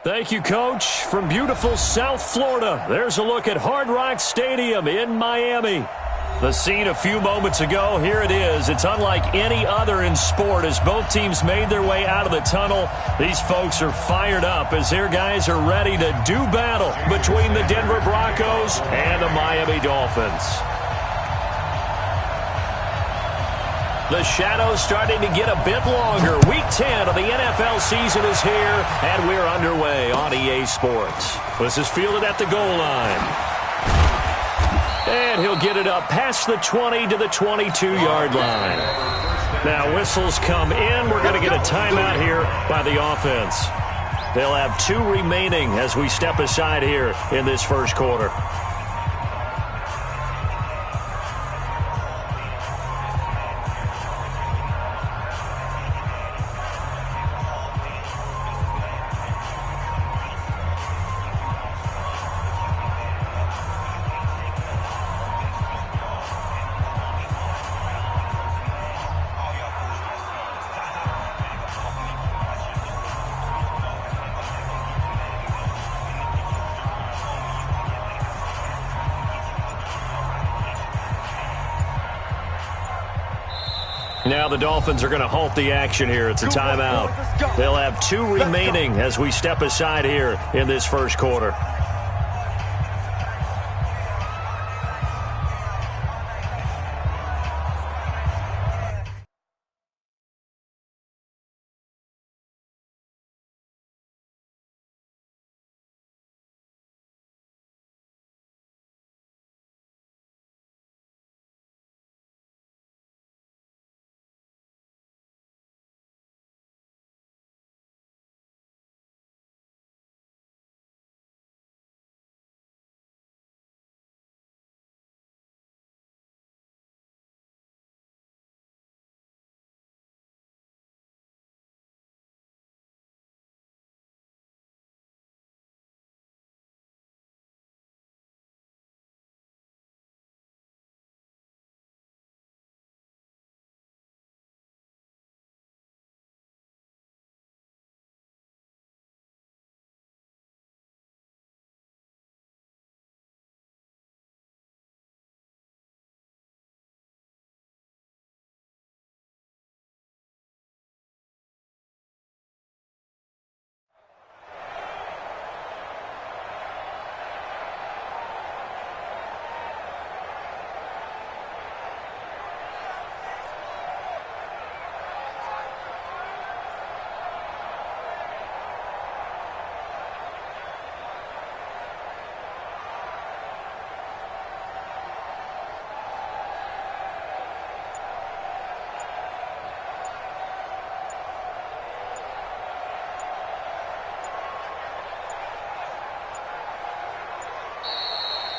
Thank you, Coach. From beautiful South Florida, there's a look at Hard Rock Stadium in Miami. The scene a few moments ago, here it is. It's unlike any other in sport as both teams made their way out of the tunnel. These folks are fired up as their guys are ready to do battle between the Denver Broncos and the Miami Dolphins. The shadow's starting to get a bit longer. Week 10 of the NFL season is here, and we're underway on EA Sports. This is fielded at the goal line. And he'll get it up past the 20 to the 22-yard line. Now whistles come in. We're going to get a timeout here by the offense. They'll have 2 remaining as we step aside here in this first quarter. Now the Dolphins are going to halt the action here. It's a timeout. They'll have 2 remaining as we step aside here in this first quarter.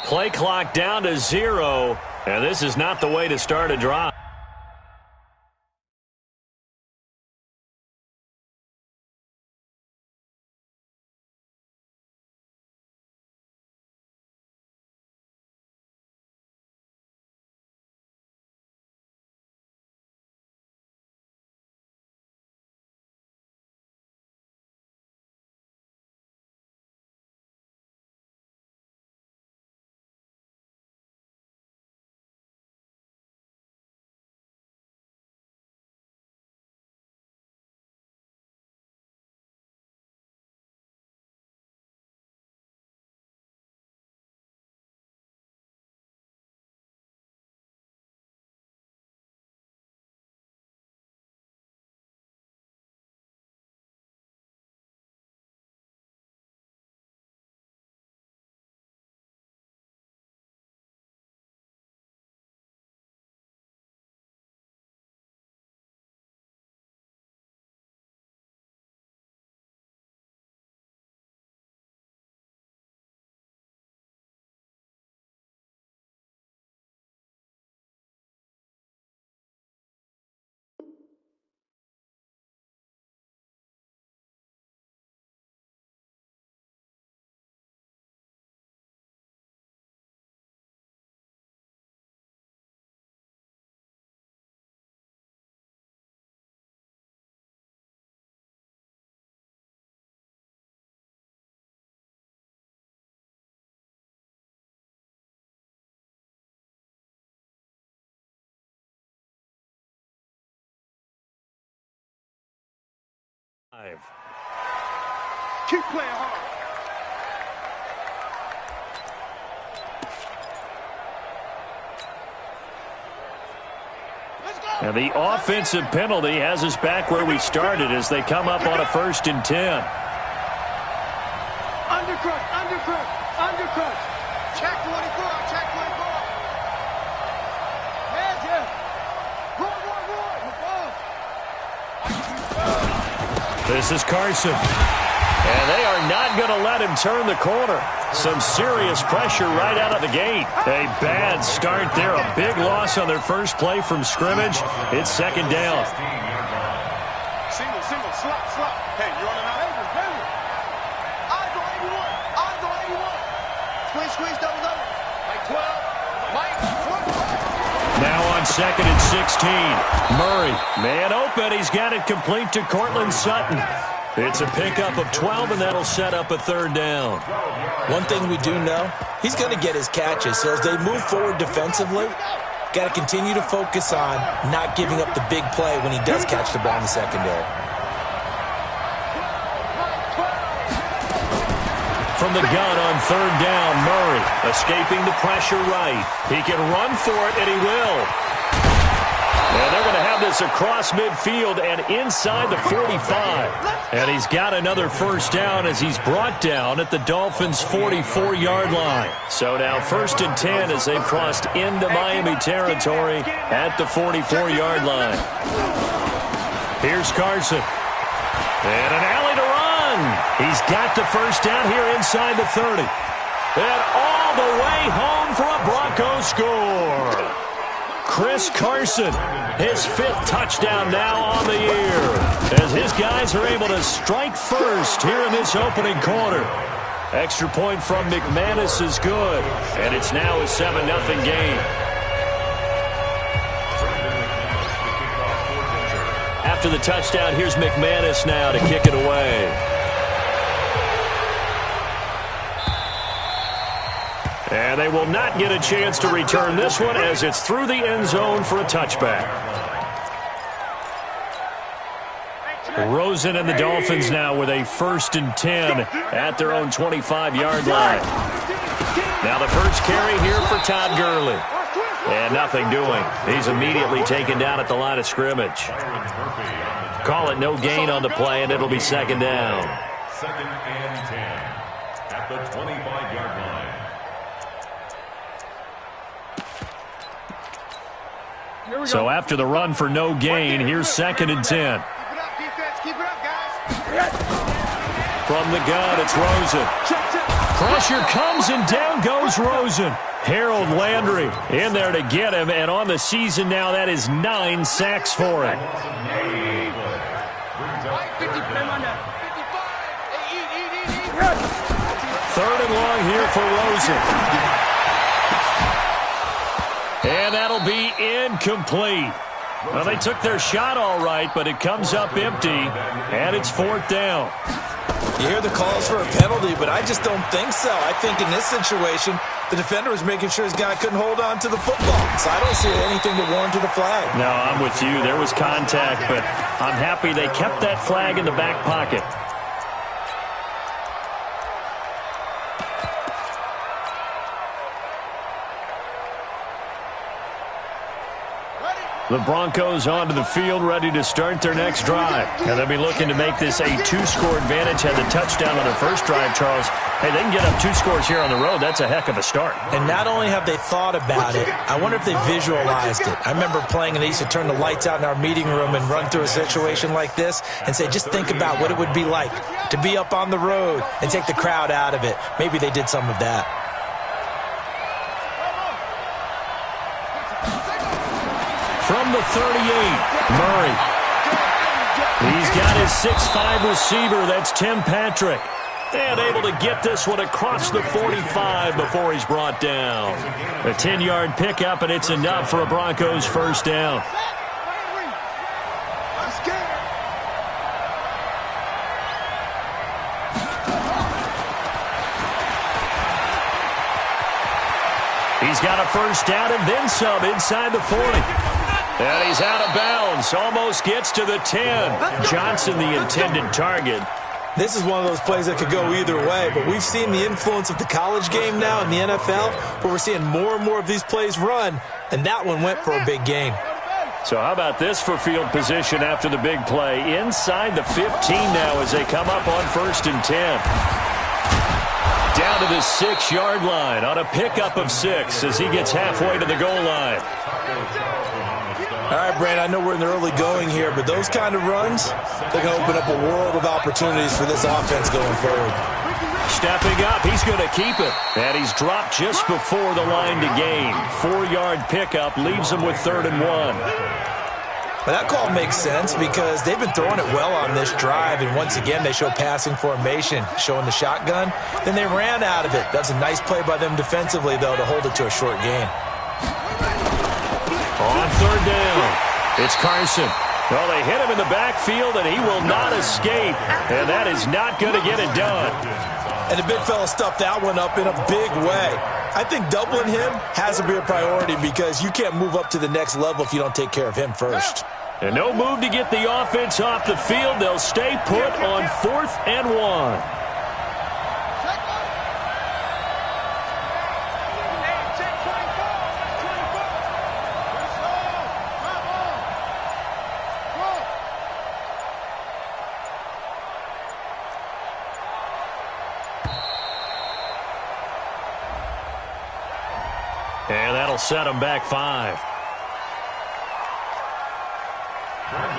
Play clock down to 0, and this is not the way to start a drive. Keep playing hard. And the offensive penalty has us back where we started as they come up on a 1st and 10. Undercut, undercut, undercut. Check 24, check 24. Hands in. Roll, roll, roll. This is Carson. And they are not going to let him turn the corner. Some serious pressure right out of the gate. A bad start there. A big loss on their first play from scrimmage. It's 2nd down. Single, single, slap, slap. Hey, you're on an island, baby. Eyes on 81. Eyes on 81. Squeeze, squeeze, double, double. Mike 12. Mike 12. Now on 2nd and 16. Murray, man open. He's got it complete to Cortland Sutton. It's a pickup of 12, and that'll set up a 3rd down. One thing we do know, he's going to get his catches. So as they move forward defensively, got to continue to focus on not giving up the big play when he does catch the ball in the secondary. From the gun on 3rd down, Murray escaping the pressure right. He can run for it, and he will. And they're going to have this across midfield and inside the 45. And he's got another 1st down as he's brought down at the Dolphins' 44-yard line. So now 1st and 10 as they've crossed into Miami territory at the 44-yard line. Here's Carson. And an alley to run. He's got the 1st down here inside the 30. And all the way home for a Broncos score. Chris Carson, his 5th touchdown now on the year, as his guys are able to strike first here in this opening quarter. Extra point from McManus is good, and it's now a 7-0 game. After the touchdown, here's McManus now to kick it away. And they will not get a chance to return this one as it's through the end zone for a touchback. Rosen and the Dolphins now with a 1st and 10 at their own 25-yard line. Now the first carry here for Todd Gurley. And nothing doing. He's immediately taken down at the line of scrimmage. Call it no gain on the play, and it'll be 2nd down. 2nd and 10 at the 25-yard line. So after the run for no gain, here's 2nd and 10. Keep it up, defense. Keep it up, guys. From the gun, it's Rosen. Pressure comes, and down goes Rosen. Harold Landry in there to get him, and on the season now, that is 9 sacks for him. 3rd and long here for Rosen. And that'll be incomplete. Well, they took their shot all right, but it comes up empty, and it's 4th down. You hear the calls for a penalty, but I just don't think so. I think in this situation, the defender was making sure his guy couldn't hold on to the football. So I don't see anything to warrant the flag. No, I'm with you. There was contact, but I'm happy they kept that flag in the back pocket. The Broncos onto the field, ready to start their next drive. And they'll be looking to make this a 2-score advantage. Had the touchdown on their first drive, Charles. Hey, they can get up 2 scores here on the road. That's a heck of a start. And not only have they thought about it, I wonder if they visualized it. I remember playing, and they used to turn the lights out in our meeting room and run through a situation like this and say, just think about what it would be like to be up on the road and take the crowd out of it. Maybe they did some of that. From the 38, Murray. He's got his 6'5" receiver. That's Tim Patrick. And able to get this one across the 45 before he's brought down. A 10-yard pickup, and it's enough for a Broncos 1st down. He's got a 1st down and then some inside the 40. And he's out of bounds. Almost gets to the 10. Johnson, the intended target. This is one of those plays that could go either way, but we've seen the influence of the college game now in the NFL, where we're seeing more and more of these plays run, and that one went for a big gain. So how about this for field position after the big play? Inside the 15 now as they come up on 1st and 10. Down to the 6-yard line on a pickup of 6 as he gets halfway to the goal line. All right, Brandon, I know we're in the early going here, but those kind of runs, they're going to open up a world of opportunities for this offense going forward. Stepping up, he's going to keep it. And he's dropped just before the line to gain. 4-yard pickup leaves him with 3rd and 1. But that call makes sense because they've been throwing it well on this drive, and once again they show passing formation, showing the shotgun. Then they ran out of it. That's a nice play by them defensively, though, to hold it to a short gain. On 3rd down, it's Carson. Well, they hit him in the backfield, and he will not escape. And that is not going to get it done. And the big fella stuffed that one up in a big way. I think doubling him has to be a priority because you can't move up to the next level if you don't take care of him first. And no move to get the offense off the field. They'll stay put on 4th and 1. And that'll set them back 5.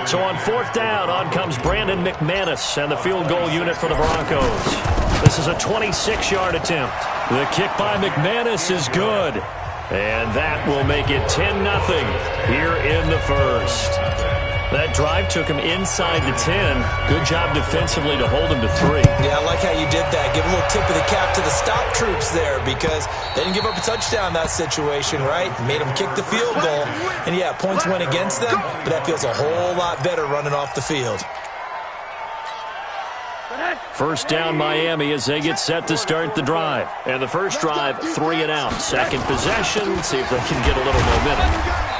So on 4th down, on comes Brandon McManus and the field goal unit for the Broncos. This is a 26-yard attempt. The kick by McManus is good. And that will make it 10-0 here in the first. That drive took him inside the 10. Good job defensively to hold him to 3. Yeah, I like how you did that. Give a little tip of the cap to the stop troops there because they didn't give up a touchdown in that situation, right? Made them kick the field goal. And, yeah, points went against them, but that feels a whole lot better running off the field. First down Miami as they get set to start the drive. And the first drive, 3 and out. Second possession, see if they can get a little momentum.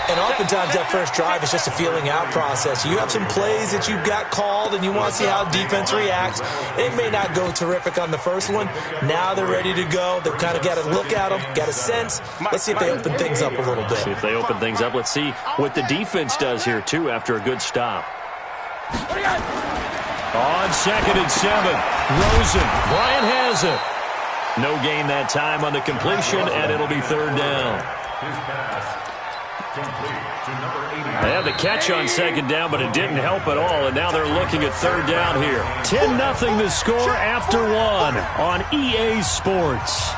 And oftentimes that first drive is just a feeling out process. You have some plays that you've got called and you want to see how defense reacts. It may not go terrific on the first one. Now they're ready to go. They've kind of got to look at them, got a sense. Let's see if they open things up a little bit. See if they open things up. Let's see what the defense does here, too, after a good stop. On 2nd and 7, Rosen. Bryant has it. No gain that time on the completion, and it'll be 3rd down. They had the catch on 2nd down, but it didn't help at all, and now they're looking at 3rd down here. 10-0 the score after 1 on EA Sports.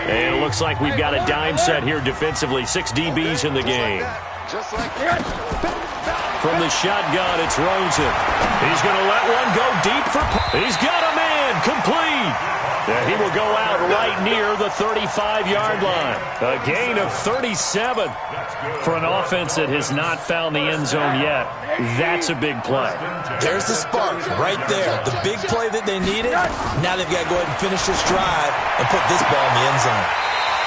And it looks like we've got a dime set here defensively. 6 DBs in the game. From the shotgun, it's Rosen. He's going to let one go deep for... He's got a man complete. And he will go out right near the 35-yard line. A gain of 37 for an offense that has not found the end zone yet. That's a big play. There's the spark right there. The big play that they needed. Now they've got to go ahead and finish this drive and put this ball in the end zone.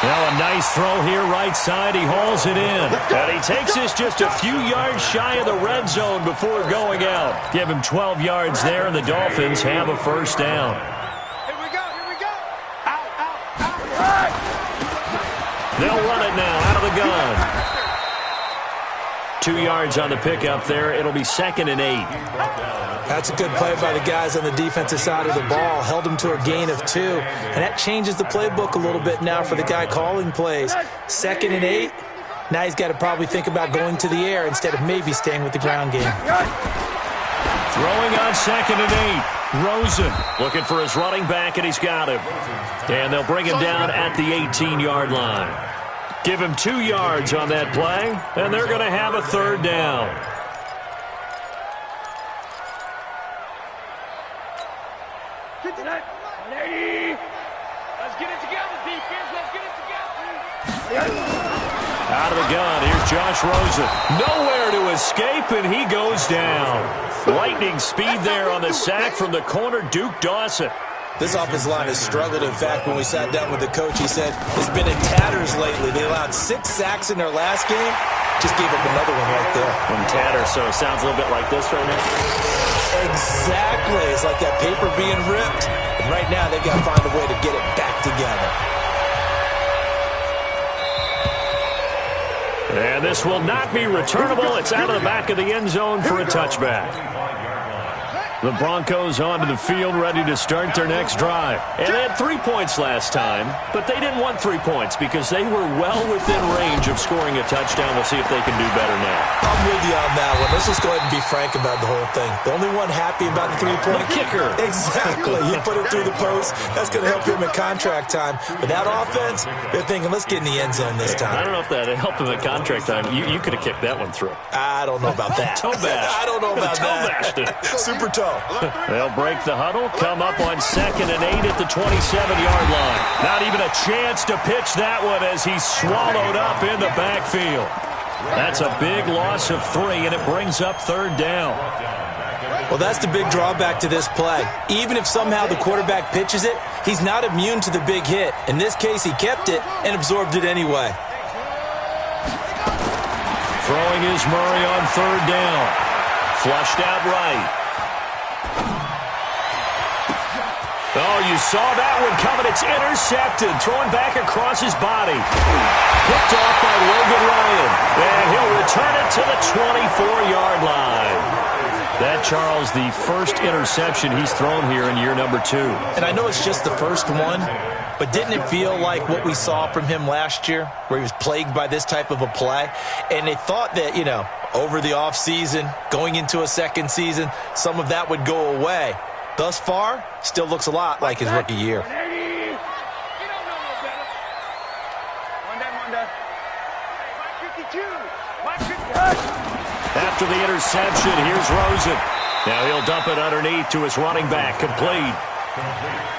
Now a nice throw here right side. He hauls it in. And he takes this just a few yards shy of the red zone before going out. Give him 12 yards there, and the Dolphins have a first down. Here we go. Out. They'll run it now out of the gun. 2 yards on the pickup there. It'll be 2nd and 8. That's a good play by the guys on the defensive side of the ball. Held them to a gain of 2. And that changes the playbook a little bit now for the guy calling plays. 2nd and 8. Now he's got to probably think about going to the air instead of maybe staying with the ground game. Throwing on 2nd and 8. Rosen looking for his running back, and he's got him. And they'll bring him down at the 18-yard line. Give him 2 yards on that play, and they're going to have a 3rd down. Let's get it together, defense. Let's get it together. Out of the gun, here's Josh Rosen. Nowhere to escape, and he goes down. Lightning speed there on the sack from the corner, Duke Dawson. This offensive line has struggled. In fact, when we sat down with the coach, he said it's been in tatters lately. They allowed 6 sacks in their last game. Just gave up another one right there. In tatters, so it sounds a little bit like this right now. Exactly. It's like that paper being ripped. And right now, they've got to find a way to get it back together. And this will not be returnable. It's out of the back of the end zone for a touchback. The Broncos onto the field, ready to start their next drive. And they had 3 points last time, but they didn't want 3 points because they were well within range of scoring a touchdown. We'll see if they can do better now. I'm with you on that one. Let's just go ahead and be frank about the whole thing. The only one happy about the 3-point kicker. Exactly. He put it through the post. That's going to help him at contract time. But that offense, they're thinking, let's get in the end zone this time. I don't know if that helped him at contract time. You could have kicked that one through. I don't know about that. Toe bash. I don't know about Toe that. bashed it. Super toe. They'll break the huddle, come up on 2nd and 8 at the 27-yard line. Not even a chance to pitch that one as he's swallowed up in the backfield. That's a big loss of 3, and it brings up 3rd down. Well, that's the big drawback to this play. Even if somehow the quarterback pitches it, he's not immune to the big hit. In this case, he kept it and absorbed it anyway. Throwing is Murray on 3rd down. Flushed out right. Oh, you saw that one coming. It's intercepted. Throwing back across his body. Picked off by Logan Ryan. And he'll return it to the 24-yard line. That, Charles, the first interception he's thrown here in year number 2. And I know it's just the first one, but didn't it feel like what we saw from him last year, where he was plagued by this type of a play? And they thought that, over the offseason, going into a second season, some of that would go away. Thus far, still looks a lot like his rookie year. After the interception, here's Rosen. Now he'll dump it underneath to his running back, complete.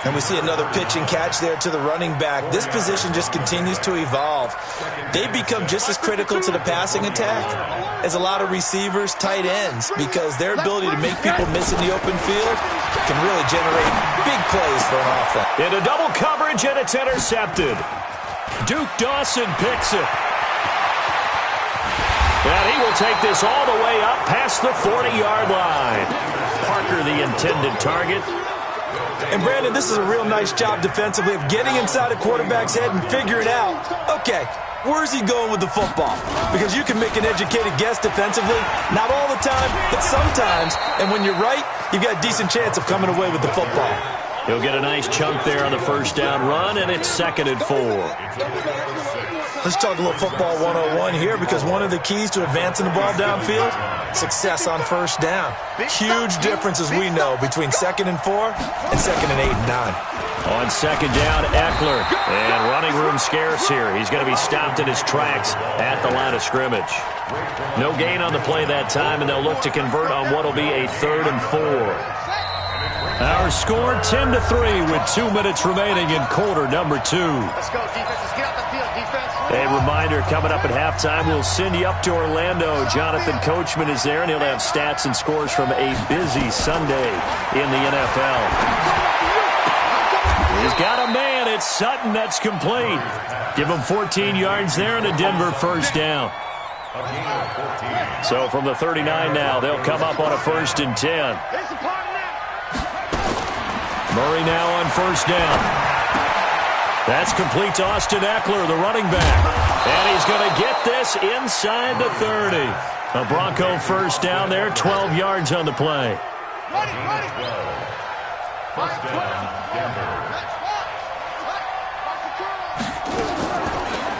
And we see another pitch and catch there to the running back. This position just continues to evolve. They become just as critical to the passing attack as a lot of receivers, tight ends, because their ability to make people miss in the open field can really generate big plays for an offense. Into double coverage, and it's intercepted. Duke Dawson picks it. And he will take this all the way up past the 40-yard line. Parker, the intended target. And, Brandon, this is a real nice job defensively of getting inside a quarterback's head and figuring out, okay, where's he going with the football? Because you can make an educated guess defensively, not all the time, but sometimes. And when you're right, you've got a decent chance of coming away with the football. He'll get a nice chunk there on the first down run, and it's 2nd and 4. Let's talk a little football 101 here, because one of the keys to advancing the ball downfield, success on first down. Huge difference, as we know, between 2nd and 4 and 2nd and 8 and 9. On 2nd down, Eckler. And running room scarce here. He's going to be stopped in his tracks at the line of scrimmage. No gain on the play that time, and they'll look to convert on what will be a 3rd and 4. Our score 10-3 with 2 minutes remaining in quarter number 2. Let's go, defense. Let's get out the field, defense. A reminder, coming up at halftime, we'll send you up to Orlando. Jonathan Coachman is there, and he'll have stats and scores from a busy Sunday in the NFL. He's got a man. It's Sutton. That's complete. Give him 14 yards there and a Denver first down. So from the 39 now, they'll come up on a 1st and 10. Murray now on first down. That's complete to Austin Eckler, the running back. And he's going to get this inside the 30. A Bronco first down there, 12 yards on the play.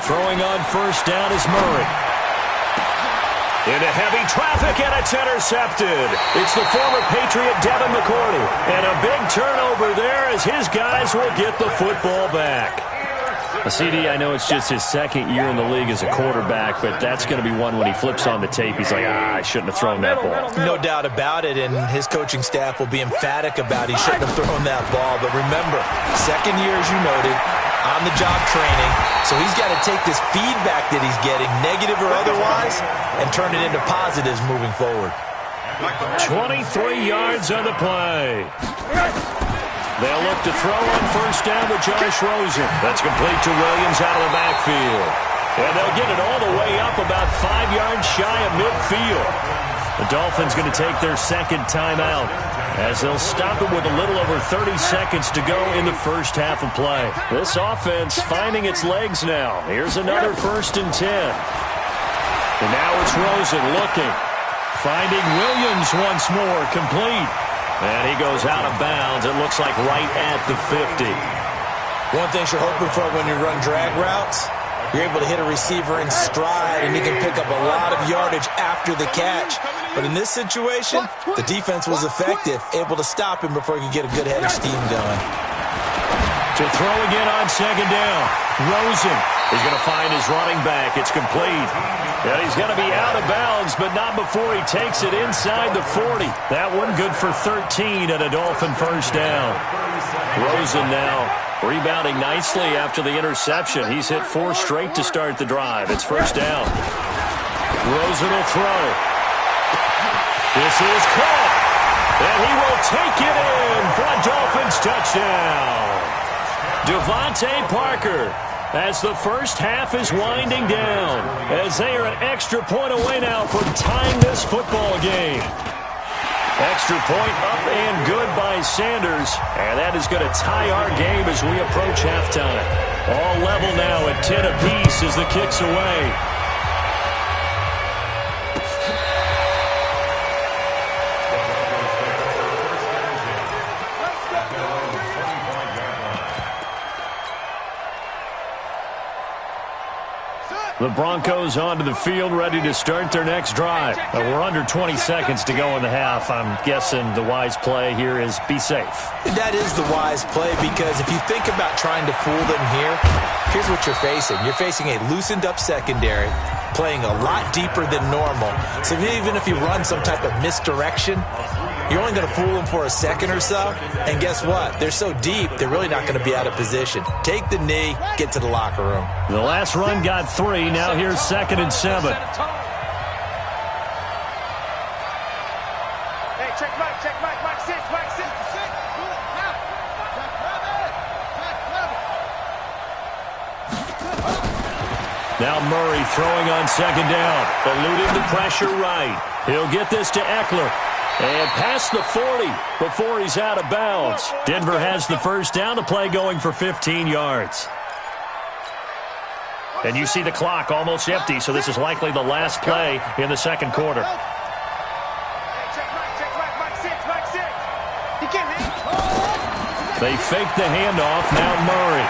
Throwing on first down is Murray. Into heavy traffic, and it's intercepted. It's the former Patriot Devin McCourty. And a big turnover there as his guys will get the football back. CD, I know it's just his 2nd year in the league as a quarterback, but that's going to be one when he flips on the tape. He's like, I shouldn't have thrown that ball. No doubt about it, and his coaching staff will be emphatic about he shouldn't have thrown that ball. But remember, 2nd year, as you noted, on-the-job training. So he's got to take this feedback that he's getting, negative or otherwise, and turn it into positives moving forward. 23 yards on the play. They'll look to throw on first down with Josh Rosen. That's complete to Williams out of the backfield. And they'll get it all the way up about 5 yards shy of midfield. The Dolphins going to take their second timeout as they'll stop it with a little over 30 seconds to go in the first half of play. This offense finding its legs now. Here's another 1st and 10. And now it's Rosen looking. Finding Williams once more, complete. And he goes out of bounds. It looks like right at the 50. One thing you're hoping for when you run drag routes, you're able to hit a receiver in stride, and he can pick up a lot of yardage after the catch. But in this situation, the defense was effective, able to stop him before he could get a good head of steam going. To throw again on second down. Rosen is going to find his running back. It's complete. And he's going to be out of bounds, but not before he takes it inside the 40. That one good for 13 and a Dolphin first down. Rosen now rebounding nicely after the interception. He's hit 4 straight to start the drive. It's first down. Rosen will throw. This is caught. And he will take it in for a Dolphins touchdown. Devontae Parker, as the first half is winding down, as they are an extra point away now from tying this football game. Extra point up and good by Sanders, and that is going to tie our game as we approach halftime. All level now at 10 apiece as the kick's away. The Broncos onto the field, ready to start their next drive. We're under 20 seconds to go in the half. I'm guessing the wise play here is be safe. That is the wise play, because if you think about trying to fool them here, here's what you're facing. You're facing a loosened up secondary, playing a lot deeper than normal. So even if you run some type of misdirection, you're only going to fool them for a second or so. And guess what? They're so deep, they're really not going to be out of position. Take the knee, get to the locker room. The last run got 3. Now here's 2nd and 7. Hey, check Mike, Mike 6, Mike 6. Now Murray throwing on second down. Eluding the pressure right. He'll get this to Eckler. And past the 40 before he's out of bounds. Denver has the first down, to play going for 15 yards. And you see the clock almost empty, so this is likely the last play in the second quarter. They fake the handoff. Now Murray.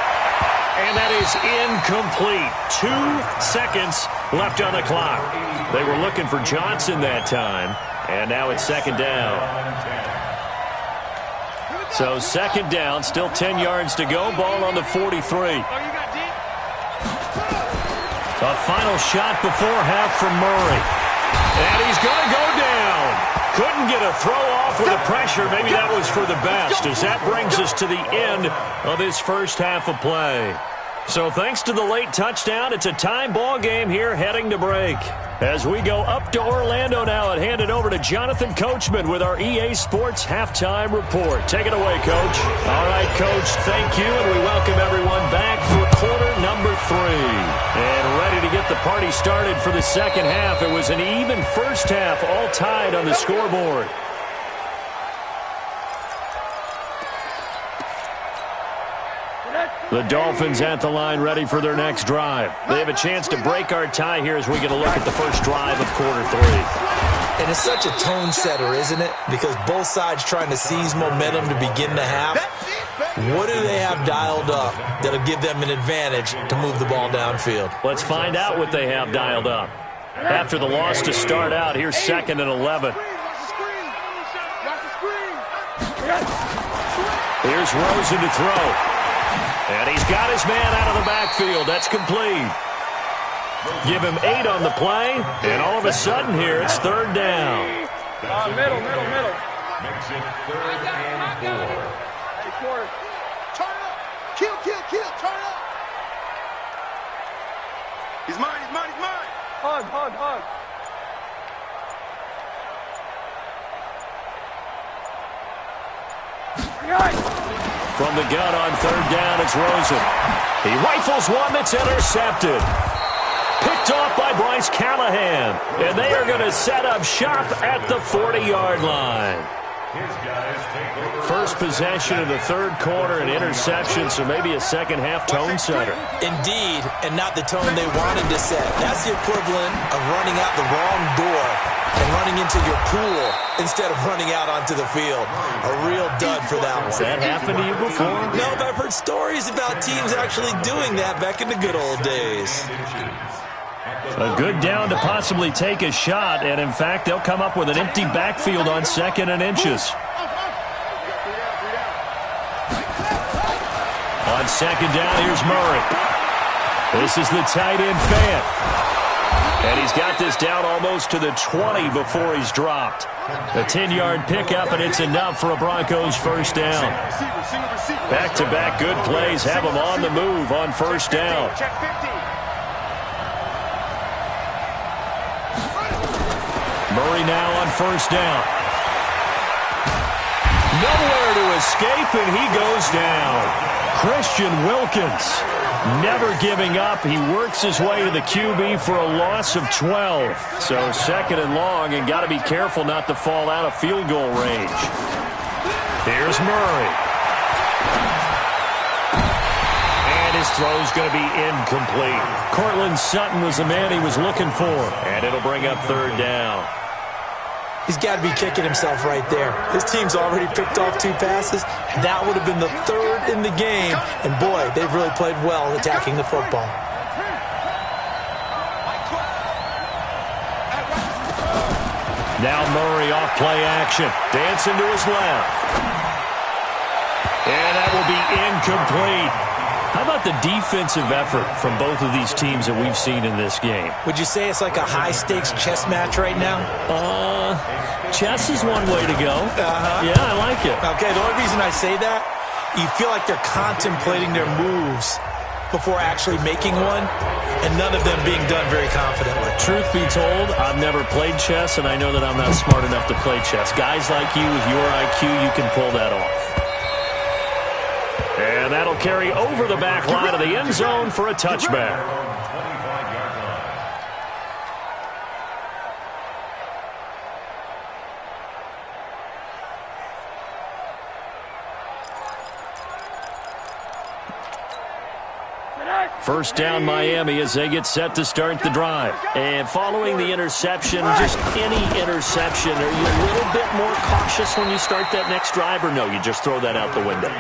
And that is incomplete. 2 seconds left on the clock. They were looking for Johnson that time. And now it's second down. So second down, still 10 yards to go. Ball on the 43. A final shot before half from Murray. And he's going to go down. Couldn't get a throw off with the pressure. Maybe that was for the best, as that brings us to the end of this first half of play. So thanks to the late touchdown, it's a time ball game here heading to break. As we go up to Orlando now and hand it over to Jonathan Coachman with our EA Sports Halftime Report. Take it away, Coach. All right, Coach, thank you, and we welcome everyone back for quarter number 3. And ready to get the party started for the second half. It was an even first half, all tied on the scoreboard. The Dolphins at the line, ready for their next drive. They have a chance to break our tie here as we get a look at the first drive of quarter 3. And it's such a tone setter, isn't it? Because both sides trying to seize momentum to begin the half. What do they have dialed up that'll give them an advantage to move the ball downfield? Let's find out what they have dialed up. After the loss to start out, here's 2nd and 11. Here's Rosen to throw. And he's got his man out of the backfield. That's complete. Give him 8 on the play, and all of a sudden here, it's third down. Middle. Makes it 3rd and 4. Turn it up. Kill. Turn it up. He's mine. Hug. From the gun on third down, it's Rosen. He rifles one that's intercepted. Picked off by Bryce Callahan. And they are going to set up shop at the 40-yard line. First possession of the third quarter, an interception, so maybe a second-half tone setter. Indeed, and not the tone they wanted to set. That's the equivalent of running out the wrong door and running into your pool instead of running out onto the field. A real dud for that one. Has that happened to you before? No, but I've heard stories about teams actually doing that back in the good old days. A good down to possibly take a shot, and in fact, they'll come up with an empty backfield on 2nd and inches. On 2nd down, here's Murray. This is the tight end Fant. And he's got this down almost to the 20 before he's dropped. A 10-yard pickup, and it's enough for a Broncos first down. Back-to-back good plays have them on the move on first down. Murray now on first down. Nowhere to escape, and he goes down. Christian Wilkins never giving up. He works his way to the QB for a loss of 12. So 2nd and long, and got to be careful not to fall out of field goal range. Here's Murray. And his throw's going to be incomplete. Cortland Sutton was the man he was looking for. And it'll bring up third down. He's got to be kicking himself right there. His team's already picked off 2 passes. That would have been the 3rd in the game. And, boy, they've really played well attacking the football. Now Murray off play action. Dancing to his left. And that will be incomplete. How about the defensive effort from both of these teams that we've seen in this game? Would you say it's like a high-stakes chess match right now? Chess is one way to go. Yeah, I like it. Okay, the only reason I say that, you feel like they're contemplating their moves before actually making one, and none of them being done very confidently. Truth be told, I've never played chess, and I know that I'm not smart enough to play chess. Guys like you with your IQ, you can pull that off. And that'll carry over the back line of the end zone for a touchback. First down Miami as they get set to start the drive. And following the interception, just any interception, are you a little bit more cautious when you start that next drive, or no, you just throw that out the window?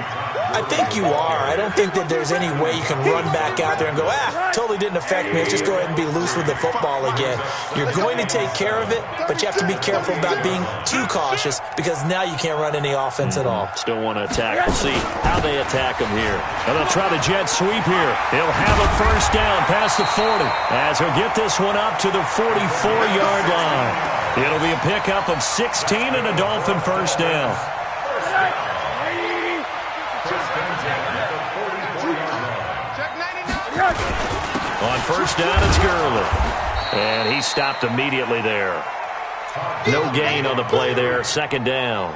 I think you are. I don't think that there's any way you can run back out there and go, totally didn't affect me. Let's just go ahead and be loose with the football again. You're going to take care of it, but you have to be careful about being too cautious because now you can't run any offense at all. Still want to attack. We'll see how they attack him here. And they'll try the jet sweep here. He'll have a first down past the 40 as he'll get this one up to the 44-yard line. It'll be a pickup of 16 and a Dolphin first down. On first down, it's Gurley. And he stopped immediately there. No gain on the play there. Second down.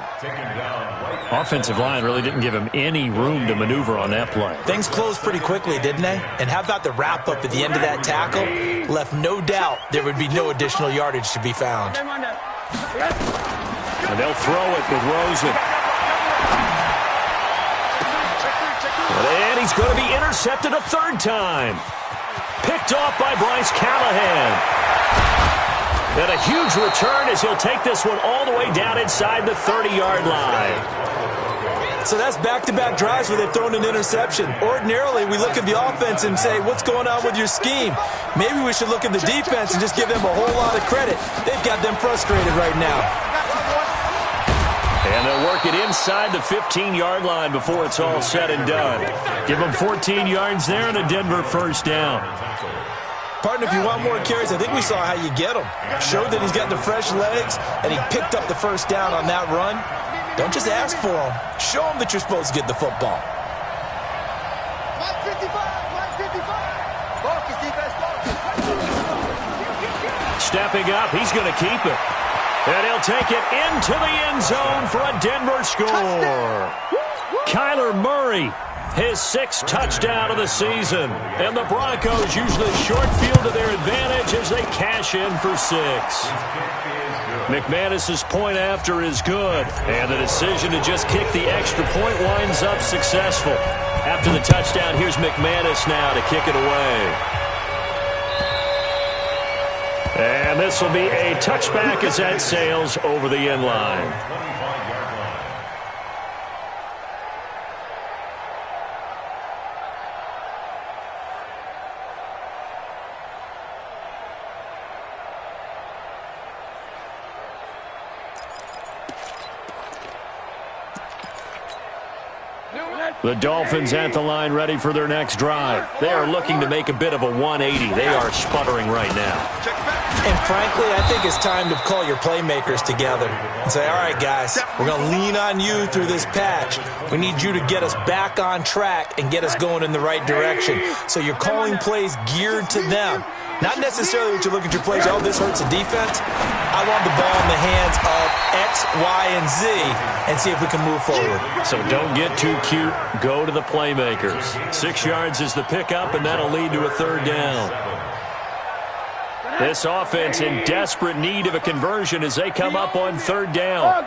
Offensive line really didn't give him any room to maneuver on that play. Things closed pretty quickly, didn't they? And how about the wrap-up at the end of that tackle? Left no doubt there would be no additional yardage to be found. And they'll throw it with Rosen. And he's going to be intercepted a third time. Picked off by Bryce Callahan. And a huge return as he'll take this one all the way down inside the 30-yard line. So that's back-to-back drives where they've thrown an interception. Ordinarily, we look at the offense and say, what's going on with your scheme? Maybe we should look at the defense and just give them a whole lot of credit. They've got them frustrated right now. And they'll work it inside the 15-yard line before it's all said and done. Give them 14 yards there and a Denver first down. Partner, if you want more carries, I think we saw how you get him. Showed that he's got the fresh legs, and he picked up the first down on that run. Don't just ask for him. Show him that you're supposed to get the football. Stepping up, he's going to keep it. And he'll take it into the end zone for a Denver score. Kyler Murray, his 6th touchdown of the season. And the Broncos use the short field to their advantage as they cash in for 6. McManus's point after is good, and the decision to just kick the extra point winds up successful. After the touchdown, here's McManus now to kick it away. And this will be a touchback as that sails over the end line. The Dolphins at the line ready for their next drive. They are looking to make a bit of a 180. They are sputtering right now. And frankly, I think it's time to call your playmakers together and say, all right, guys, we're going to lean on you through this patch. We need you to get us back on track and get us going in the right direction. So you're calling plays geared to them. Not necessarily what you look at your plays, oh, this hurts the defense. I want the ball in the hands of X, Y, and Z and see if we can move forward. So don't get too cute. Go to the playmakers. 6 yards is the pickup, and that'll lead to a 3rd down. This offense in desperate need of a conversion as they come up on 3rd down.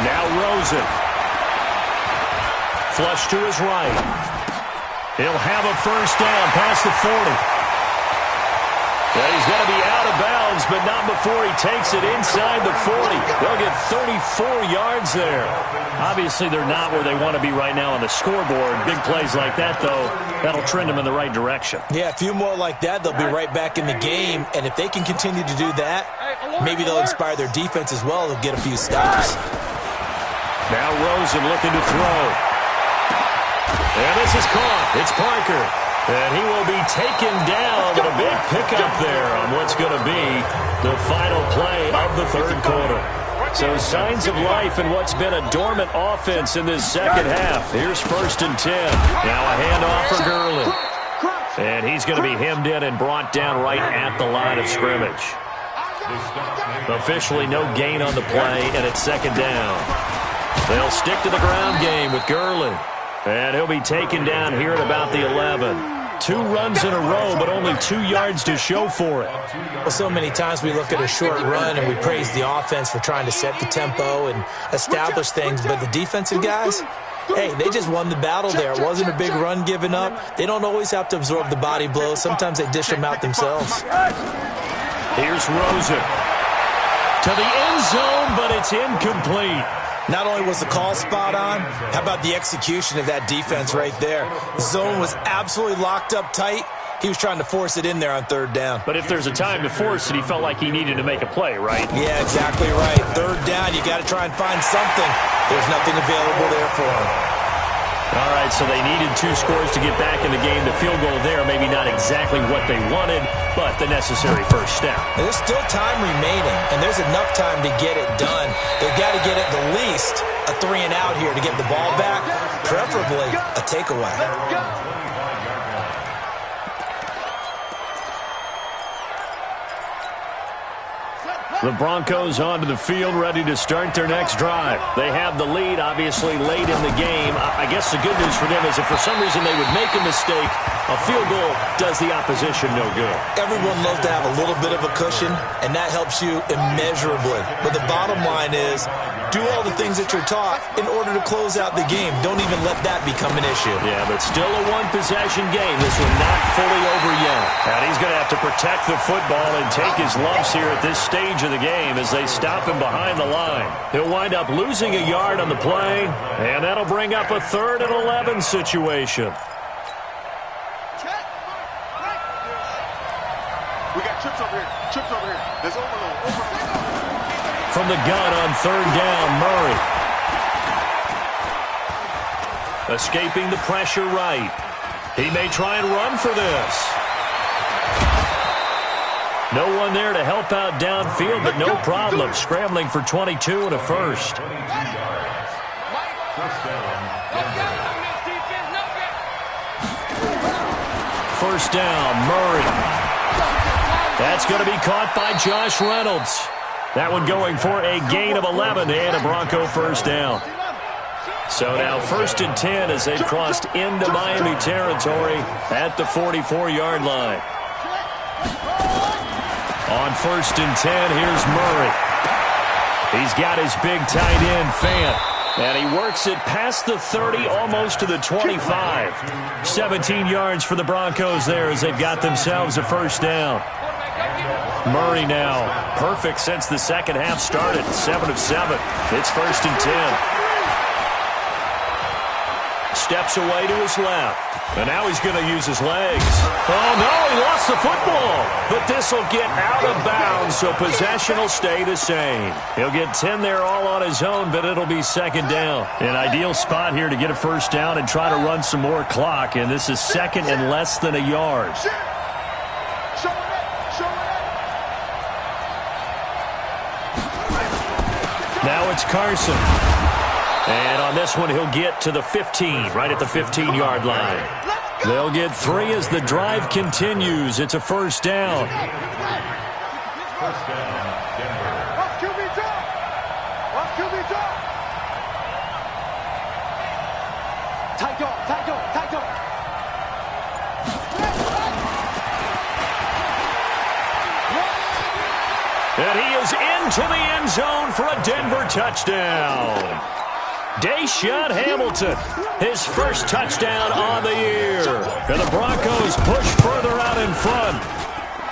Now Rosen. Flush to his right. He'll have a 1st down past the 40. Yeah, he's going to be out of bounds, but not before he takes it inside the 40. They'll get 34 yards there. Obviously, they're not where they want to be right now on the scoreboard. Big plays like that, though, that'll trend them in the right direction. Yeah, a few more like that, they'll be right back in the game. And if they can continue to do that, maybe they'll inspire their defense as well. They'll get a few stops. Now Rosen looking to throw. And this is caught. It's Parker. And he will be taken down with a big pickup there on what's going to be the final play of the 3rd quarter. So signs of life in what's been a dormant offense in this 2nd half. Here's 1st and 10. Now a handoff for Gurley. And he's going to be hemmed in and brought down right at the line of scrimmage. Officially no gain on the play, and it's 2nd down. They'll stick to the ground game with Gurley. And he'll be taken down here at about the 11. 2 runs in a row, but only 2 yards to show for it. Well, so many times we look at a short run and we praise the offense for trying to set the tempo and establish things, but the defensive guys, hey, they just won the battle there. It wasn't a big run given up. They don't always have to absorb the body blows. Sometimes they dish them out themselves. Here's Rosen. To the end zone, but it's incomplete. Not only was the call spot on, how about the execution of that defense right there? The zone was absolutely locked up tight. He was trying to force it in there on 3rd down. But if there's a time to force it, he felt like he needed to make a play, right? Yeah, exactly right. 3rd down, you got to try and find something. There's nothing available there for him. All right, so they needed 2 scores to get back in the game. The field goal there, maybe not exactly what they wanted, but the necessary 1st step. And there's still time remaining, and there's enough time to get it done. They've got to get at the least a 3-and-out here to get the ball back, preferably a takeaway. The Broncos onto the field, ready to start their next drive. They have the lead, obviously, late in the game. I guess the good news for them is if for some reason they would make a mistake, a field goal does the opposition no good. Everyone loves to have a little bit of a cushion, and that helps you immeasurably. But the bottom line is, do all the things that you're taught in order to close out the game. Don't even let that become an issue. Yeah, but still a 1-possession game. This one not fully over yet. And he's going to have to protect the football and take his lumps here at this stage of the game as they stop him behind the line. He'll wind up losing a yard on the play, and that'll bring up a 3rd and 11 situation. We got chips over here. Chips over here. There's overload. From the gun on 3rd down, Murray. Escaping the pressure right. He may try and run for this. No one there to help out downfield, but no problem. Scrambling for 22 and a 1st. First down, Murray. That's going to be caught by Josh Reynolds. That one going for a gain of 11 and a Bronco first down. So now 1st and 10 as they've crossed into Miami territory at the 44-yard line. On 1st and 10, here's Murray. He's got his big tight end, Fant. And he works it past the 30, almost to the 25. 17 yards for the Broncos there as they've got themselves a first down. Murray now, perfect since the second half started, 7 of 7. It's 1st and 10. Steps away to his left. And now he's going to use his legs. Oh, no, he lost the football. But this will get out of bounds, so possession will stay the same. He'll get 10 there all on his own, but it'll be 2nd down. An ideal spot here to get a first down and try to run some more clock. And this is 2nd and less than a yard. Now it's Carson. And on this one, he'll get to the 15, right at the 15-yard line. They'll get 3 as the drive continues. It's a first down. First down, Denver. Watch QB drop. Watch QB drop. Tight dog, tight dog, tight dog. And he is into the end zone for a Denver touchdown. Deshaun Hamilton, his first touchdown on the year. And the Broncos push further out in front.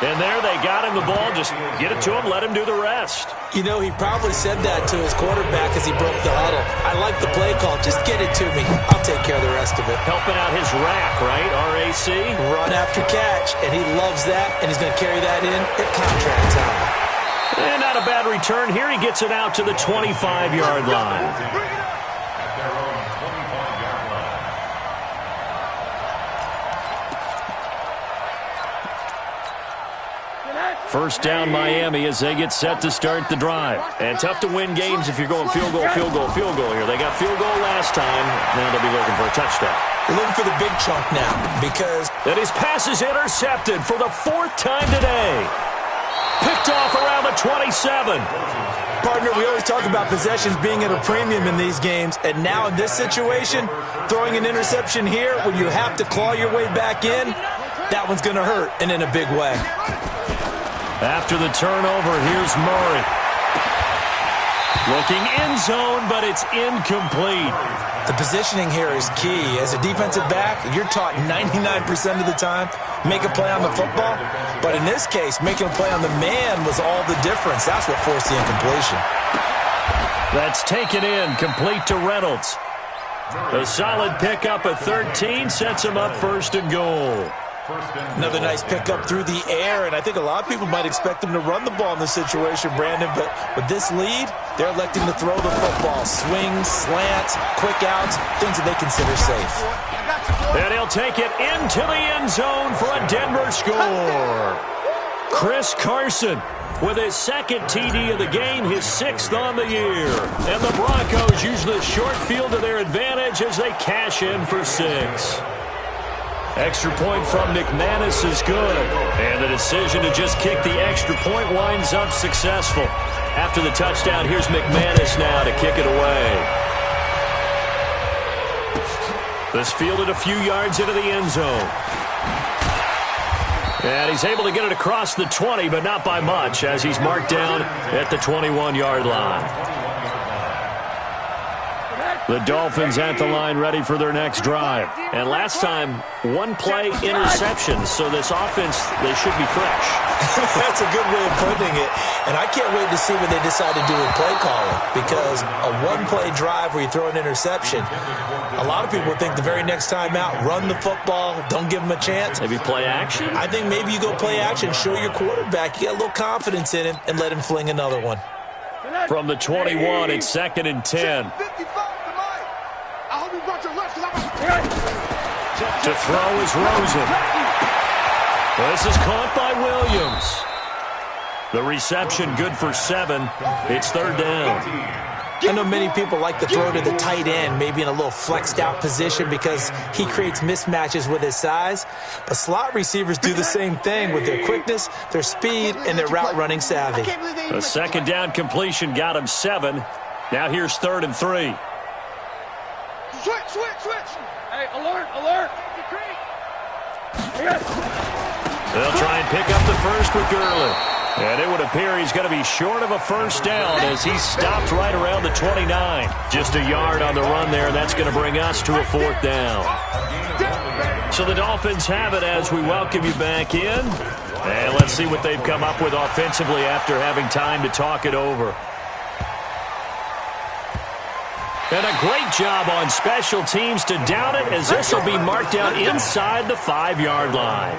And there they got him the ball. Just get it to him, let him do the rest. You know, he probably said that to his quarterback as he broke the huddle. I like the play call. Just get it to me. I'll take care of the rest of it. Helping out his rack, right? RAC. Run after catch, and he loves that, and he's going to carry that in at contract time. And not a bad return here. He gets it out to the 25-yard line. At their own 25-yard line. First down Miami as they get set to start the drive. And tough to win games if you're going field goal, field goal, field goal here. They got field goal last time. Now they'll be looking for a touchdown. They're looking for the big chunk now because... And his pass is intercepted for the 4th time today. Picked off around the 27. Partner, we always talk about possessions being at a premium in these games, and now in this situation, throwing an interception here when you have to claw your way back in, that one's going to hurt, and in a big way. After the turnover, here's Murray. Looking end zone, but it's incomplete. The positioning here is key. As a defensive back, you're taught 99% of the time, make a play on the football. But in this case, making a play on the man was all the difference. That's what forced the incompletion. That's taken in, complete to Reynolds. A solid pickup at 13 sets him up 1st and goal. Another nice pickup through the air, and I think a lot of people might expect him to run the ball in this situation, Brandon, but with this lead, they're electing to throw the football. Swings, slants, quick outs, things that they consider safe. And he'll take it into the end zone for a Denver score. Chris Carson with his 2nd TD of the game, his 6th on the year. And the Broncos use the short field to their advantage as they cash in for 6. Extra point from McManus is good. And the decision to just kick the extra point winds up successful. After the touchdown, here's McManus now to kick it away. This fielded a few yards into the end zone. And he's able to get it across the 20, but not by much, as he's marked down at the 21-yard line. The Dolphins at the line ready for their next drive. And last time, 1-play interception, so this offense, they should be fresh. That's a good way of putting it. And I can't wait to see what they decide to do with play calling, because a 1-play drive where you throw an interception, a lot of people think the very next time out, run the football, don't give them a chance. Maybe play action? I think maybe you go play action, show your quarterback, you got a little confidence in him, and let him fling another one. From the 21, it's 2nd and 10. To throw is Rosen. This is caught by Williams. The reception good for 7. It's 3rd down. I know many people like to throw to the tight end, maybe in a little flexed out position because he creates mismatches with his size. But slot receivers do the same thing with their quickness, their speed, and their route running savvy. A second down completion got him 7. Now here's 3rd and 3. Switch. Hey, alert. They'll try and pick up the first with Gurley. And it would appear he's going to be short of a first down as he stopped right around the 29. Just a yard on the run there. That's going to bring us to a 4th down. So the Dolphins have it as we welcome you back in. And let's see what they've come up with offensively after having time to talk it over. And a great job on special teams to down it as this will be marked down inside the 5-yard line.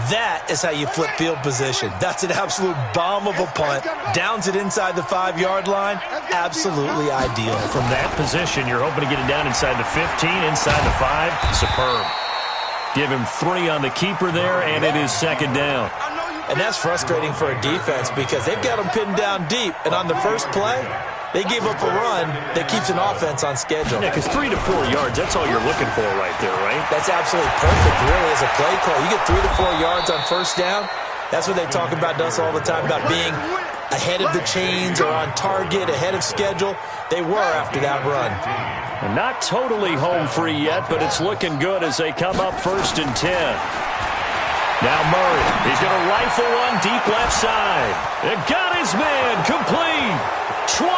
That is how you flip field position. That's an absolute bomb of a punt. Downs it inside the 5-yard line. Absolutely ideal. From that position, you're hoping to get it down inside the 15, inside the 5. Superb. Give him 3 on the keeper there, and it is 2nd down. And that's frustrating for a defense because they've got them pinned down deep. And on the first play, they gave up a run that keeps an offense on schedule. Yeah, because 3 to 4 yards, that's all you're looking for right there, right? That's absolutely perfect, really, as a play call. You get 3 to 4 yards on first down. That's what they talk about us all the time, about being ahead of the chains or on target, ahead of schedule. They were after that run. And not totally home free yet, but it's looking good as they come up 1st and 10. Now Murray, he's going to rifle one deep left side. It got his man complete. 20,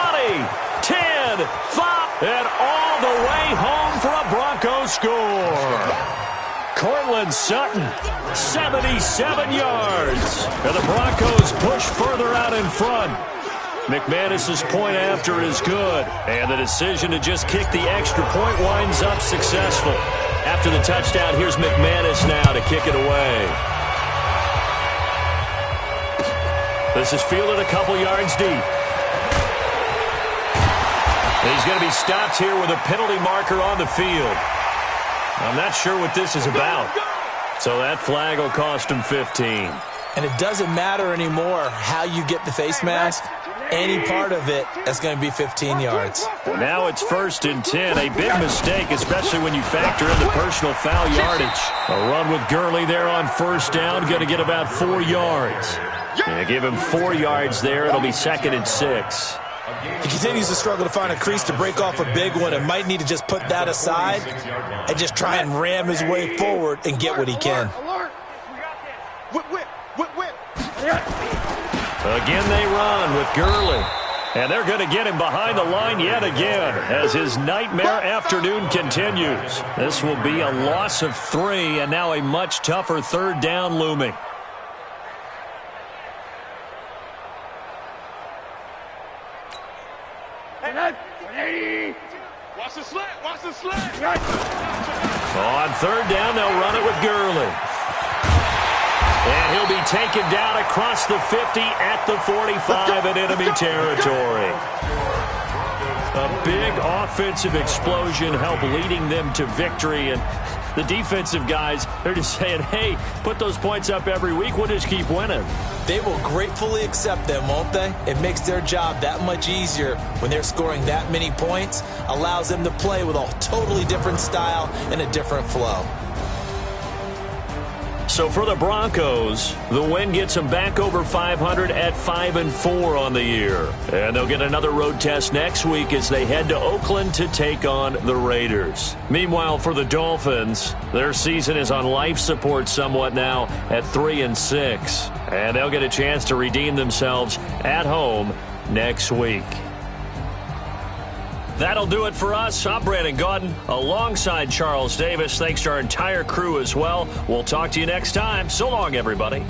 10, 5, and all the way home for a Broncos score. Cortland Sutton, 77 yards. And the Broncos push further out in front. McManus's point after is good. And the decision to just kick the extra point winds up successful. After the touchdown, here's McManus now to kick it away. This is fielded a couple yards deep. He's going to be stopped here with a penalty marker on the field. I'm not sure what this is about. So that flag will cost him 15. And it doesn't matter anymore how you get the face mask. Any part of it, that's going to be 15 yards. Now it's 1st and 10. A big mistake, especially when you factor in the personal foul yardage. A run with Gurley there on 1st down. Going to get about 4 yards. Yeah, give him 4 yards there. It'll be 2nd and 6. He continues to struggle to find a crease to break off a big one and might need to just put that aside and just try and ram his way forward and get what he can. Again they run with Gurley. And they're going to get him behind the line yet again as his nightmare afternoon continues. This will be a loss of 3 and now a much tougher 3rd down looming. Watch the slant. On 3rd down, they'll run it with Gurley. And he'll be taken down across the 50 at the 45 in enemy territory. A big offensive explosion helped leading them to victory. And the defensive guys, they're just saying, hey, put those points up every week. We'll just keep winning. They will gratefully accept them, won't they? It makes their job that much easier when they're scoring that many points. Allows them to play with a totally different style and a different flow. So for the Broncos, the win gets them back over 500 at 5-4 on the year. And they'll get another road test next week as they head to Oakland to take on the Raiders. Meanwhile, for the Dolphins, their season is on life support somewhat now at 3-6. And they'll get a chance to redeem themselves at home next week. That'll do it for us. I'm Brandon Gaudin alongside Charles Davis. Thanks to our entire crew as well. We'll talk to you next time. So long, everybody.